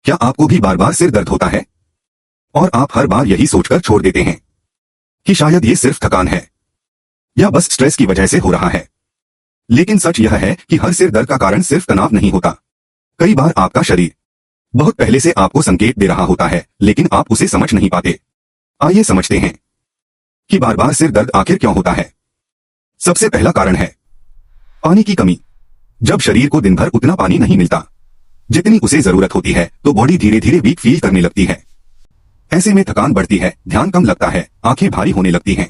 क्या आपको भी बार बार सिर दर्द होता है और आप हर बार यही सोचकर छोड़ देते हैं कि शायद ये सिर्फ थकान है या बस स्ट्रेस की वजह से हो रहा है? लेकिन सच यह है कि हर सिर दर्द का कारण सिर्फ तनाव नहीं होता। कई बार आपका शरीर बहुत पहले से आपको संकेत दे रहा होता है, लेकिन आप उसे समझ नहीं पाते। आइए समझते हैं कि बार बार सिर दर्द आखिर क्यों होता है। सबसे पहला कारण है पानी की कमी। जब शरीर को दिन भर उतना पानी नहीं मिलता जितनी उसे जरूरत होती है, तो बॉडी धीरे धीरे वीक फील करने लगती है। ऐसे में थकान बढ़ती है, ध्यान कम लगता है, आंखें भारी होने लगती हैं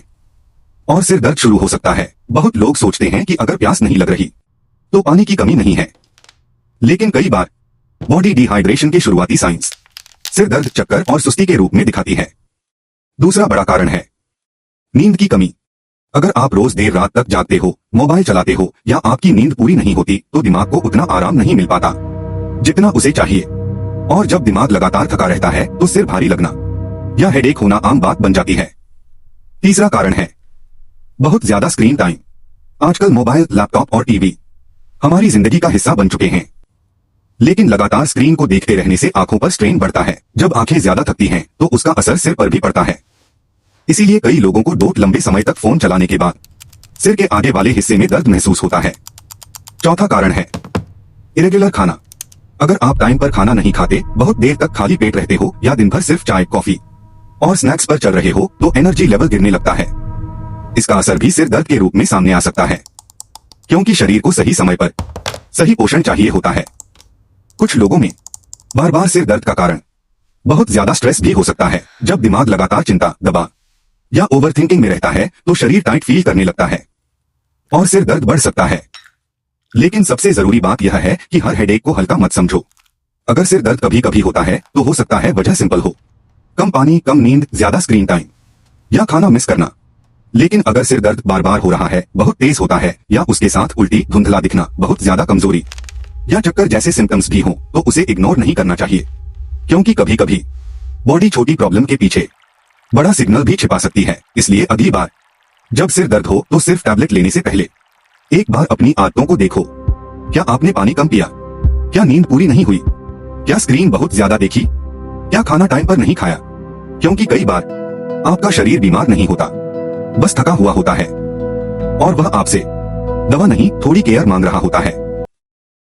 और सिर दर्द शुरू हो सकता है। बहुत लोग सोचते हैं कि अगर प्यास नहीं लग रही तो पानी की कमी नहीं है, लेकिन कई बार बॉडी डिहाइड्रेशन के शुरुआती साइंस सिर दर्द, चक्कर और सुस्ती के रूप में दिखाती है। दूसरा बड़ा कारण है नींद की कमी। अगर आप रोज देर रात तक जागते हो, मोबाइल चलाते हो या आपकी नींद पूरी नहीं होती, तो दिमाग को उतना आराम नहीं मिल पाता जितना उसे चाहिए। और जब दिमाग लगातार थका रहता है तो सिर भारी लगना या हेडेक होना आम बात बन जाती है। तीसरा कारण है बहुत ज्यादा स्क्रीन टाइम। आजकल मोबाइल, लैपटॉप और टीवी हमारी जिंदगी का हिस्सा बन चुके हैं, लेकिन लगातार स्क्रीन को देखते रहने से आंखों पर स्ट्रेन बढ़ता है। जब आंखें ज्यादा थकती हैं तो उसका असर सिर पर भी पड़ता है। इसीलिए कई लोगों को लंबे समय तक फोन चलाने के बाद सिर के आगे वाले हिस्से में दर्द महसूस होता है। चौथा कारण है इरेगुलर खाना। अगर आप टाइम पर खाना नहीं खाते, बहुत देर तक खाली पेट रहते हो या दिन भर सिर्फ चाय, कॉफी और स्नैक्स पर चल रहे हो, तो एनर्जी लेवल गिरने लगता है। इसका असर भी सिर दर्द के रूप में सामने आ सकता है, क्योंकि शरीर को सही समय पर सही पोषण चाहिए होता है। कुछ लोगों में बार बार सिर दर्द का कारण बहुत ज्यादा स्ट्रेस भी हो सकता है। जब दिमाग लगातार चिंता, दबाव या ओवरथिंकिंग में रहता है तो शरीर टाइट फील करने लगता है और सिर दर्द बढ़ सकता है। लेकिन सबसे जरूरी बात यह है कि हर हेडेक को हल्का मत समझो। अगर सिर दर्द कभी कभी होता है तो हो सकता है वजह सिंपल हो, कम पानी, कम नींद, ज्यादा स्क्रीन टाइम या खाना मिस करना। लेकिन अगर सिर दर्द बार बार हो रहा है, बहुत तेज होता है या उसके साथ उल्टी, धुंधला दिखना, बहुत ज्यादा कमजोरी या चक्कर जैसे सिम्टम्स भी हों, तो उसे इग्नोर नहीं करना चाहिए, क्योंकि कभी कभी बॉडी छोटी प्रॉब्लम के पीछे बड़ा सिग्नल भी छिपा सकती है। इसलिए अगली बार जब सिर दर्द हो तो सिर्फ टैबलेट लेने से पहले एक बार अपनी आदतों को देखो। क्या आपने पानी कम पिया? क्या नींद पूरी नहीं हुई? क्या स्क्रीन बहुत ज्यादा देखी? क्या खाना टाइम पर नहीं खाया? क्योंकि कई बार आपका शरीर बीमार नहीं होता, बस थका हुआ होता है और वह आपसे दवा नहीं, थोड़ी केयर मांग रहा होता है।